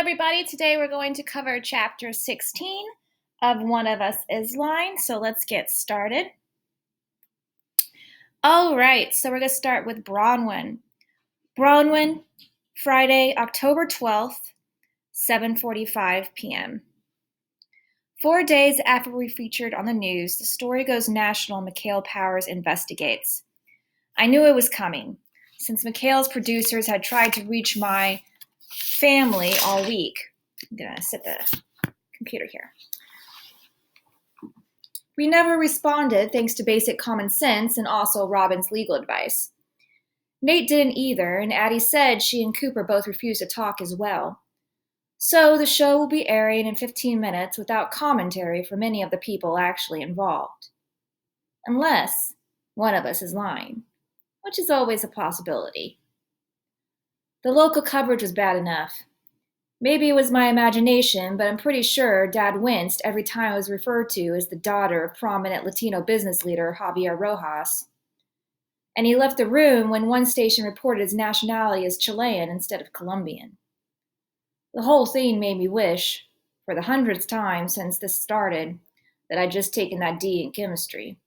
everybody. Today we're going to cover chapter 16 of One of Us is Line. So let's get started. All right, so we're going to start with Bronwyn. Bronwyn, Friday, October 12th, 7:45 p.m. 4 days after we featured on the news, the story goes national. Mikhail Powers investigates. I knew it was coming, since Mikhail's producers had tried to reach my family all week. I'm going to set the computer here. We never responded thanks to basic common sense and also Robin's legal advice. Nate didn't either, and Addie said she and Cooper both refused to talk as well. So the show will be airing in 15 minutes without commentary from any of the people actually involved. Unless one of us is lying, which is always a possibility. The local coverage was bad enough. Maybe it was my imagination, but I'm pretty sure Dad winced every time I was referred to as the daughter of prominent Latino business leader Javier Rojas. And he left the room when one station reported his nationality as Chilean instead of Colombian. The whole thing made me wish, for the 100th time since this started, that I'd just taken that D in chemistry.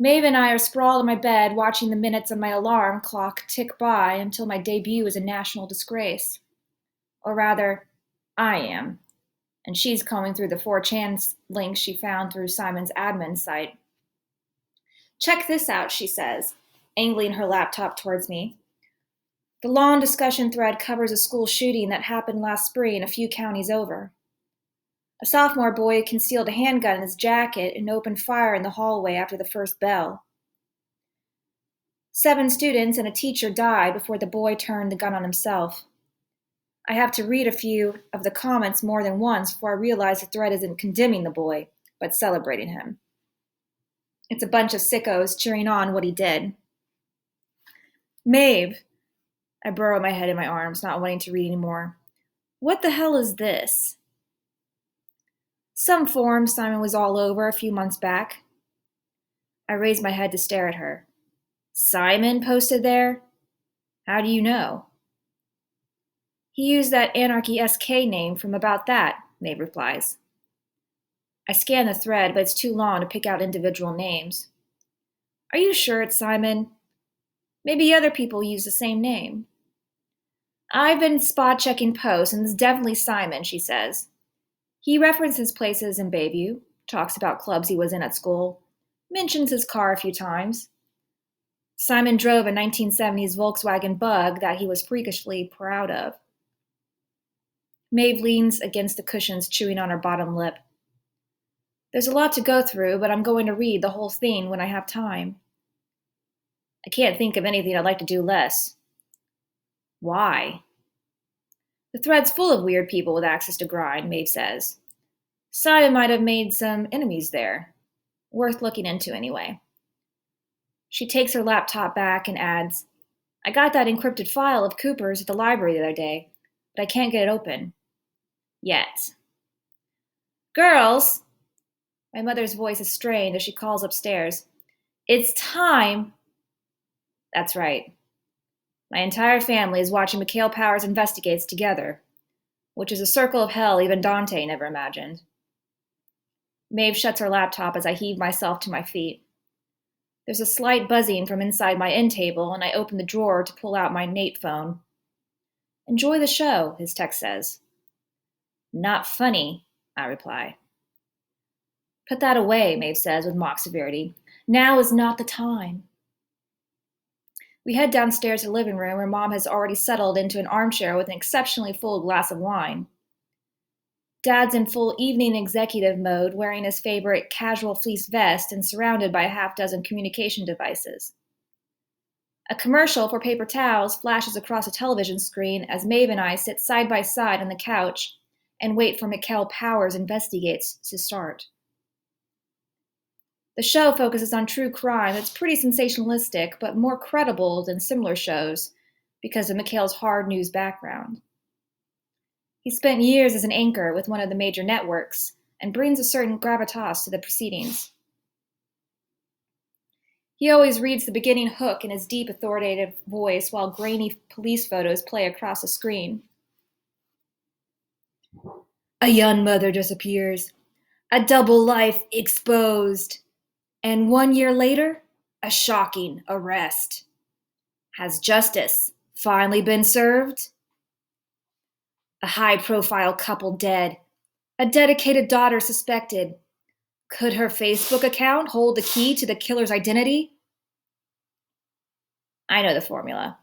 Maeve and I are sprawled in my bed watching the minutes on my alarm clock tick by until my debut is a national disgrace. Or rather, I am, and she's combing through the 4chan links she found through Simon's admin site. Check this out, she says, angling her laptop towards me. The long discussion thread covers a school shooting that happened last spring a few counties over. A sophomore boy concealed a handgun in his jacket and opened fire in the hallway after the first bell. 7 students and a teacher died before the boy turned the gun on himself. I have to read a few of the comments more than once before I realize the thread isn't condemning the boy, but celebrating him. It's a bunch of sickos cheering on what he did. Maeve, I burrow my head in my arms, not wanting to read anymore. What the hell is this? Some forum Simon was all over a few months back. I raised my head to stare at her. Simon posted there? How do you know? He used that Anarchy SK name from about that, Maeve replies. I scan the thread, but it's too long to pick out individual names. Are you sure it's Simon? Maybe other people use the same name. I've been spot checking posts, and it's definitely Simon, she says. He references places in Bayview, talks about clubs he was in at school, mentions his car a few times. Simon drove a 1970s Volkswagen Bug that he was freakishly proud of. Maeve leans against the cushions, chewing on her bottom lip. There's a lot to go through, but I'm going to read the whole thing when I have time. I can't think of anything I'd like to do less. Why? The thread's full of weird people with access to grind, Maeve says. Simon might have made some enemies there. Worth looking into anyway. She takes her laptop back and adds, I got that encrypted file of Cooper's at the library the other day, but I can't get it open. Yet. Girls! My mother's voice is strained as she calls upstairs. It's time! That's right. My entire family is watching Mikhail Powers Investigates together, which is a circle of hell even Dante never imagined. Maeve shuts her laptop as I heave myself to my feet. There's a slight buzzing from inside my end table, and I open the drawer to pull out my Nate phone. Enjoy the show, his text says. Not funny, I reply. Put that away, Maeve says with mock severity. Now is not the time. We head downstairs to the living room where Mom has already settled into an armchair with an exceptionally full glass of wine. Dad's in full evening executive mode, wearing his favorite casual fleece vest and surrounded by a half-dozen communication devices. A commercial for paper towels flashes across a television screen as Maeve and I sit side by side on the couch and wait for Mikhail Powers Investigates to start. The show focuses on true crime that's pretty sensationalistic, but more credible than similar shows because of Mikhail's hard news background. He spent years as an anchor with one of the major networks and brings a certain gravitas to the proceedings. He always reads the beginning hook in his deep, authoritative voice while grainy police photos play across the screen. A young mother disappears. A double life exposed. And 1 year later, a shocking arrest. Has justice finally been served? A high-profile couple dead. A dedicated daughter suspected. Could her Facebook account hold the key to the killer's identity? I know the formula,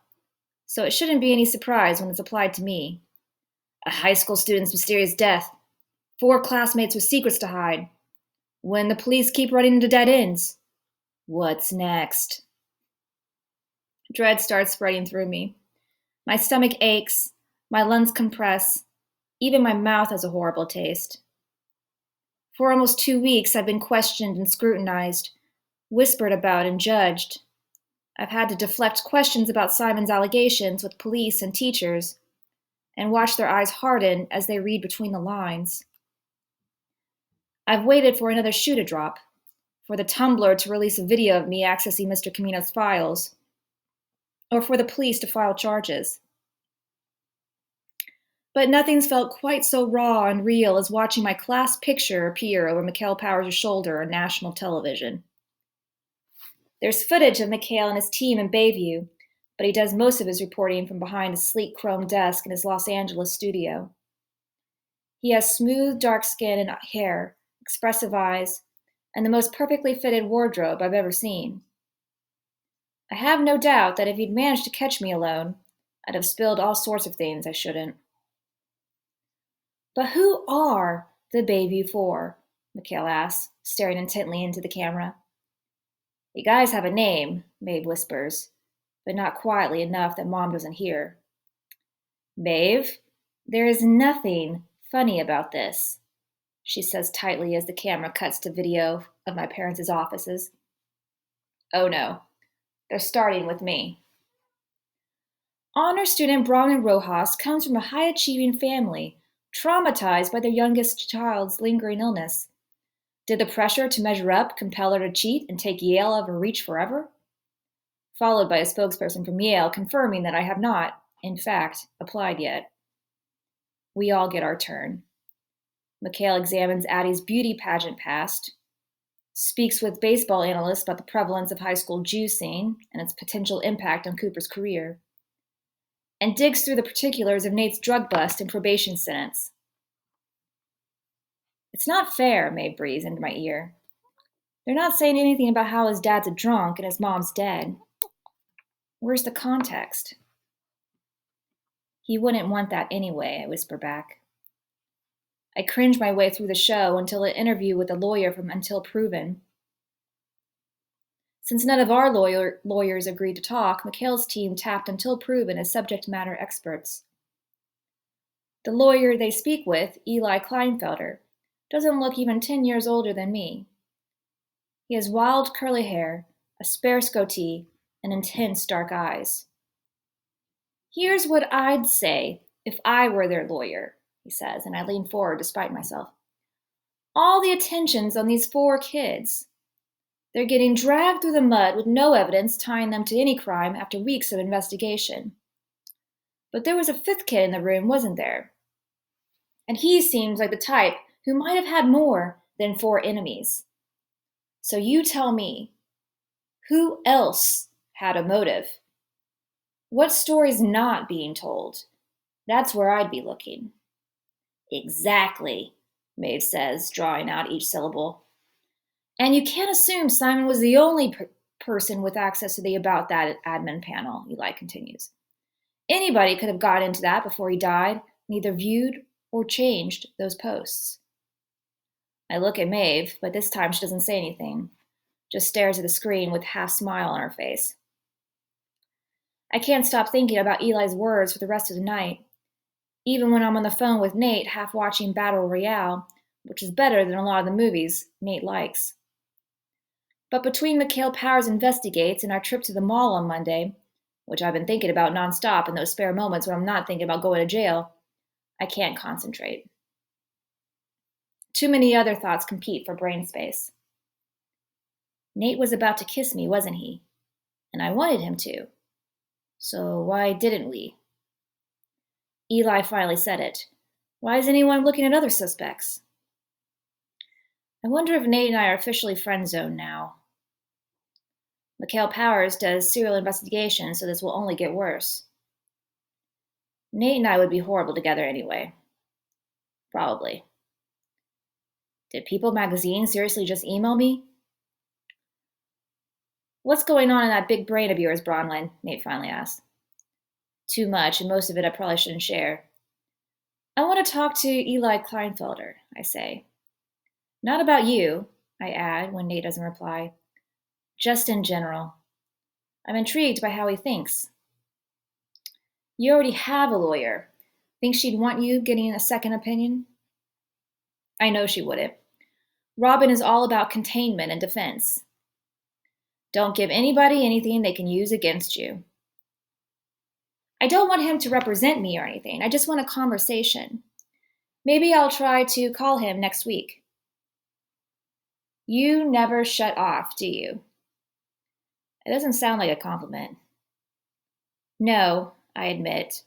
so it shouldn't be any surprise when it's applied to me. A high school student's mysterious death. 4 classmates with secrets to hide. When the police keep running into dead ends. What's next? Dread starts spreading through me. My stomach aches, my lungs compress, even my mouth has a horrible taste. For almost 2 weeks, I've been questioned and scrutinized, whispered about and judged. I've had to deflect questions about Simon's allegations with police and teachers, and watch their eyes harden as they read between the lines. I've waited for another shoe to drop, for the Tumblr to release a video of me accessing Mr. Camino's files, or for the police to file charges. But nothing's felt quite so raw and real as watching my class picture appear over Mikhail Powers' shoulder on national television. There's footage of Mikhail and his team in Bayview, but he does most of his reporting from behind a sleek chrome desk in his Los Angeles studio. He has smooth, dark skin and hair, expressive eyes, and the most perfectly fitted wardrobe I've ever seen. I have no doubt that if he'd managed to catch me alone, I'd have spilled all sorts of things I shouldn't. But who are the Bayview Four? Mikhail asks, staring intently into the camera. You guys have a name, Maeve whispers, but not quietly enough that Mom doesn't hear. Maeve, there is nothing funny about this, she says tightly as the camera cuts to video of my parents' offices. Oh no, they're starting with me. Honor student Bronwyn Rojas comes from a high-achieving family, traumatized by their youngest child's lingering illness. Did the pressure to measure up compel her to cheat and take Yale out of her reach forever? Followed by a spokesperson from Yale confirming that I have not, in fact, applied yet. We all get our turn. Mikhail examines Addie's beauty pageant past, speaks with baseball analysts about the prevalence of high school juicing and its potential impact on Cooper's career, and digs through the particulars of Nate's drug bust and probation sentence. It's not fair, Maeve breathes into my ear. They're not saying anything about how his dad's a drunk and his mom's dead. Where's the context? He wouldn't want that anyway, I whisper back. I cringe my way through the show until an interview with a lawyer from Until Proven. Since none of our lawyers agreed to talk, Mikhail's team tapped Until Proven as subject matter experts. The lawyer they speak with, Eli Kleinfelder, doesn't look even 10 years older than me. He has wild curly hair, a sparse goatee, and intense dark eyes. Here's what I'd say if I were their lawyer, he says, and I lean forward despite myself. All the attention's on these 4 kids. They're getting dragged through the mud with no evidence tying them to any crime after weeks of investigation. But there was a 5th kid in the room, wasn't there? And he seems like the type who might have had more than 4 enemies. So you tell me, who else had a motive? What story's not being told? That's where I'd be looking. Exactly, Maeve says, drawing out each syllable. And you can't assume Simon was the only person with access to the About That admin panel, Eli continues. Anybody could have got into that before he died and either viewed or changed those posts. I look at Maeve, but this time she doesn't say anything, just stares at the screen with a half smile on her face. I can't stop thinking about Eli's words for the rest of the night, even when I'm on the phone with Nate half watching Battle Royale, which is better than a lot of the movies Nate likes. But between Mikhail Powers Investigates and our trip to the mall on Monday, which I've been thinking about nonstop in those spare moments when I'm not thinking about going to jail, I can't concentrate. Too many other thoughts compete for brain space. Nate was about to kiss me, wasn't he? And I wanted him to. So why didn't we? Eli finally said it. Why is anyone looking at other suspects? I wonder if Nate and I are officially friend zoned now. Mikhail Powers does serial investigations, so this will only get worse. Nate and I would be horrible together anyway. Probably. Did People magazine seriously just email me? What's going on in that big brain of yours, Bronwyn? Nate finally asked. Too much, and most of it I probably shouldn't share. I want to talk to Eli Kleinfelder, I say. Not about you, I add when Nate doesn't reply. Just in general. I'm intrigued by how he thinks. You already have a lawyer. Think she'd want you getting a second opinion? I know she wouldn't. Robin is all about containment and defense. Don't give anybody anything they can use against you. I don't want him to represent me or anything. I just want a conversation. Maybe I'll try to call him next week. You never shut off, do you? It doesn't sound like a compliment. No, I admit,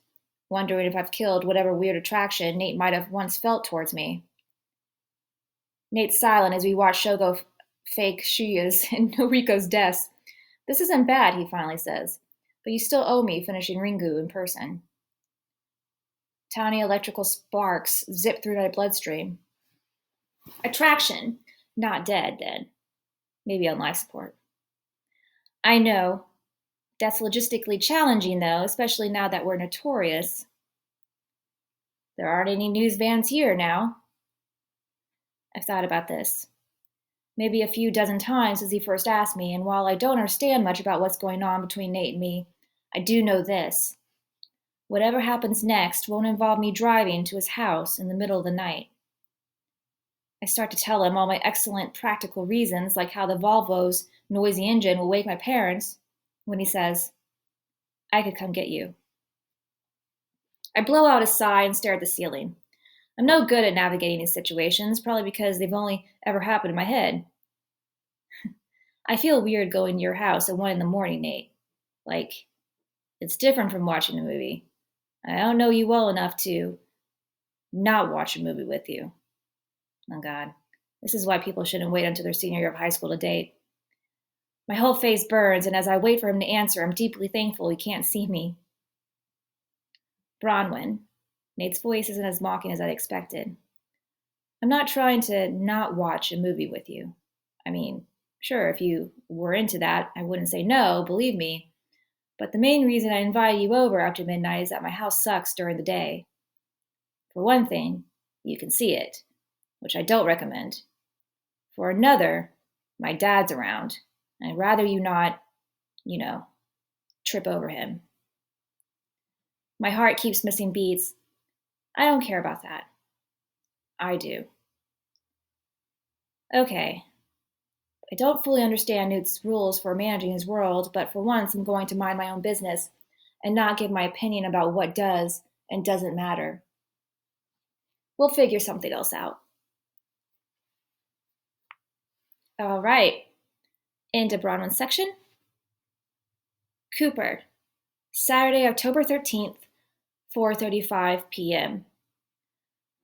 wondering if I've killed whatever weird attraction Nate might have once felt towards me. Nate's silent as we watch Shogo fake Shia's in Noriko's desk. This isn't bad, he finally says, but you still owe me finishing Ringu in person. Tiny electrical sparks zip through my bloodstream. Attraction, not dead, then. Maybe on life support. I know. That's logistically challenging, though, especially now that we're notorious. There aren't any news vans here now. I've thought about this. Maybe a few dozen times since he first asked me, and while I don't understand much about what's going on between Nate and me, I do know this. Whatever happens next won't involve me driving to his house in the middle of the night. I start to tell him all my excellent practical reasons, like how the Volvo's noisy engine will wake my parents, when he says, I could come get you. I blow out a sigh and stare at the ceiling. I'm no good at navigating these situations, probably because they've only ever happened in my head. I feel weird going to your house at 1 a.m, Nate. Like, it's different from watching a movie. I don't know you well enough to not watch a movie with you. Oh, God. This is why people shouldn't wait until their senior year of high school to date. My whole face burns, and as I wait for him to answer, I'm deeply thankful he can't see me. Bronwyn. Nate's voice isn't as mocking as I'd expected. I'm not trying to not watch a movie with you. I mean, sure, if you were into that, I wouldn't say no, believe me. But the main reason I invited you over after midnight is that my house sucks during the day. For one thing, you can see it, which I don't recommend. For another, my dad's around, and I'd rather you not, trip over him. My heart keeps missing beats. I don't care about that. I do. Okay. I don't fully understand Newt's rules for managing his world, but for once I'm going to mind my own business and not give my opinion about what does and doesn't matter. We'll figure something else out. All right. Into Bronwyn's section. Cooper, Saturday, October 13th, 4:35 p.m.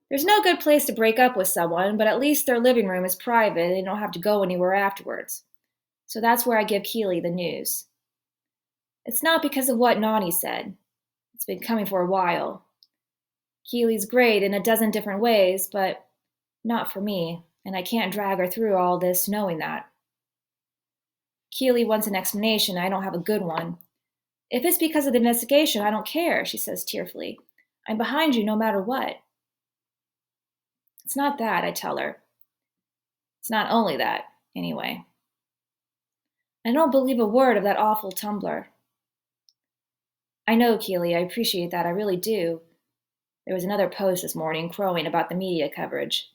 There's no good place to break up with someone, but at least their living room is private and they don't have to go anywhere afterwards. So that's where I give Keeley the news. It's not because of what Nani said. It's been coming for a while. Keeley's great in a dozen different ways, but not for me, and I can't drag her through all this knowing that. Keeley wants an explanation, I don't have a good one. If it's because of the investigation, I don't care, she says tearfully. I'm behind you no matter what. It's not that, I tell her. It's not only that, anyway. I don't believe a word of that awful Tumblr. I know, Keeley, I appreciate that, I really do. There was another post this morning crowing about the media coverage.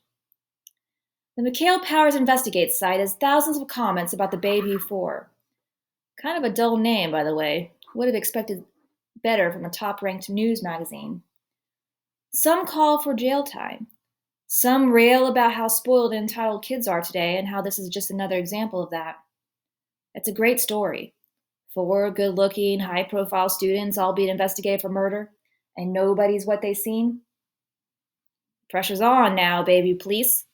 The Mikhail Powers Investigates site has thousands of comments about the Bayview 4. Kind of a dull name, by the way. Would have expected better from a top-ranked news magazine. Some call for jail time. Some rail about how spoiled and entitled kids are today and how this is just another example of that. It's a great story. 4 good-looking, high-profile students all being investigated for murder, and nobody's what they seem. Pressure's on now, baby police.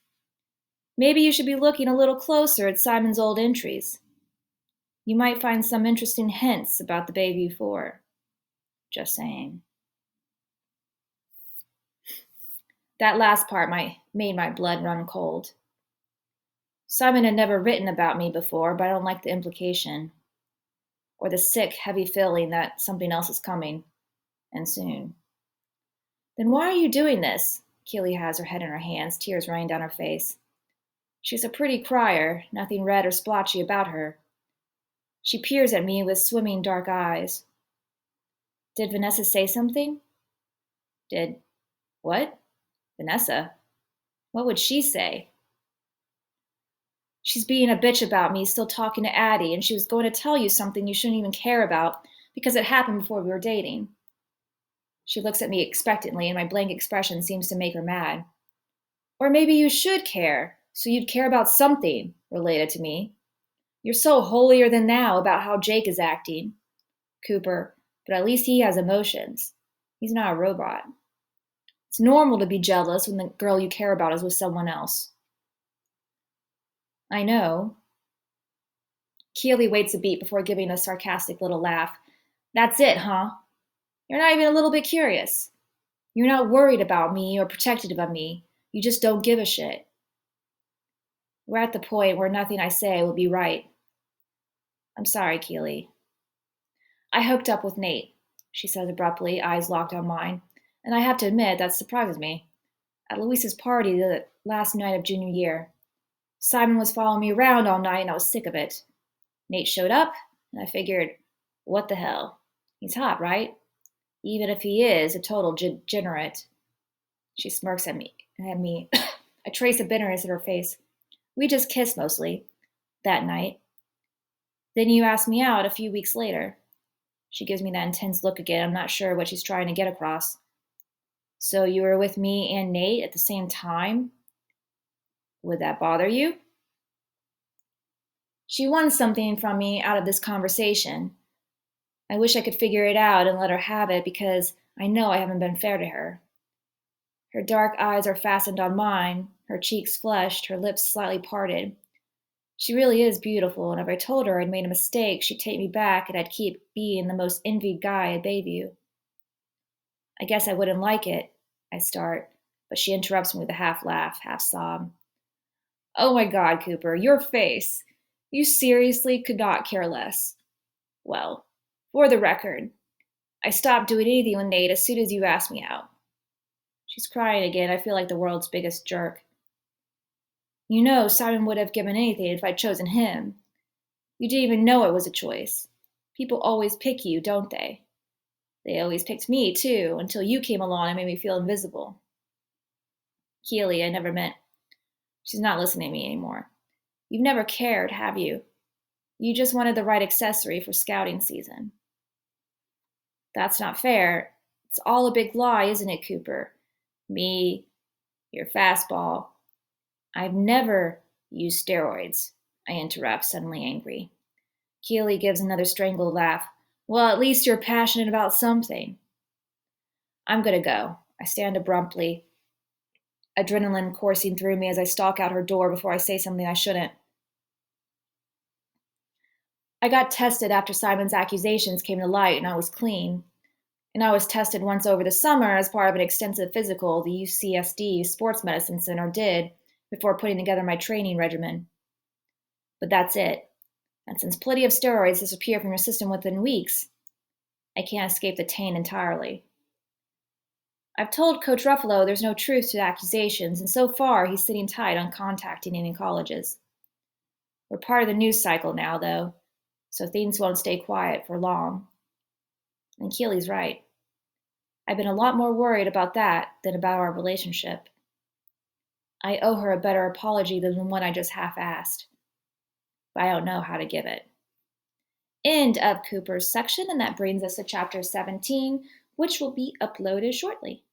Maybe you should be looking a little closer at Simon's old entries. You might find some interesting hints about the baby before. Just saying. That last part made my blood run cold. Simon had never written about me before, but I don't like the implication. Or the sick, heavy feeling that something else is coming. And soon. Then why are you doing this? Keely has her head in her hands, tears running down her face. She's a pretty crier, nothing red or splotchy about her. She peers at me with swimming dark eyes. Did Vanessa say something? What? Vanessa? What would she say? She's being a bitch about me, still talking to Addie, and she was going to tell you something you shouldn't even care about because it happened before we were dating. She looks at me expectantly, and my blank expression seems to make her mad. Or maybe you should care, so you'd care about something related to me. You're so holier than thou about how Jake is acting. Cooper, but at least he has emotions. He's not a robot. It's normal to be jealous when the girl you care about is with someone else. I know. Keely waits a beat before giving a sarcastic little laugh. That's it, huh? You're not even a little bit curious. You're not worried about me or protective of me. You just don't give a shit. We're at the point where nothing I say will be right. I'm sorry, Keely. I hooked up with Nate, she says abruptly, eyes locked on mine, and I have to admit that surprises me. At Luis's party the last night of junior year, Simon was following me around all night and I was sick of it. Nate showed up, and I figured, what the hell? He's hot, right? Even if he is a total degenerate. She smirks at me. I trace a bitterness in her face. We just kissed mostly that night. Then you asked me out a few weeks later. She gives me that intense look again. I'm not sure what she's trying to get across. So you were with me and Nate at the same time? Would that bother you? She wants something from me out of this conversation. I wish I could figure it out and let her have it because I know I haven't been fair to her. Her dark eyes are fastened on mine, her cheeks flushed, her lips slightly parted. She really is beautiful, and if I told her I'd made a mistake, she'd take me back and I'd keep being the most envied guy at Bayview. I guess I wouldn't like it, I start, but she interrupts me with a half laugh, half sob. Oh my God, Cooper, your face! You seriously could not care less. Well, for the record, I stopped doing anything with Nate as soon as you asked me out. She's crying again. I feel like the world's biggest jerk. You know, Simon would have given anything if I'd chosen him. You didn't even know it was a choice. People always pick you, don't they? They always picked me, too, until you came along and made me feel invisible. Keely, I never meant. She's not listening to me anymore. You've never cared, have you? You just wanted the right accessory for scouting season. That's not fair. It's all a big lie, isn't it, Cooper? Me, your fastball. I've never used steroids, I interrupt, suddenly angry. Keely gives another strangled laugh. Well, at least you're passionate about something. I'm gonna go. I stand abruptly, adrenaline coursing through me as I stalk out her door before I say something I shouldn't. I got tested after Simon's accusations came to light and I was clean. And I was tested once over the summer as part of an extensive physical the UCSD Sports Medicine Center did before putting together my training regimen. But that's it. And since plenty of steroids disappear from your system within weeks, I can't escape the taint entirely. I've told Coach Ruffalo there's no truth to the accusations, and so far he's sitting tight on contacting any colleges. We're part of the news cycle now, though, so things won't stay quiet for long. And Keely's right. I've been a lot more worried about that than about our relationship. I owe her a better apology than the one I just half-assed, but I don't know how to give it. End of Cooper's section, and that brings us to chapter 17, which will be uploaded shortly.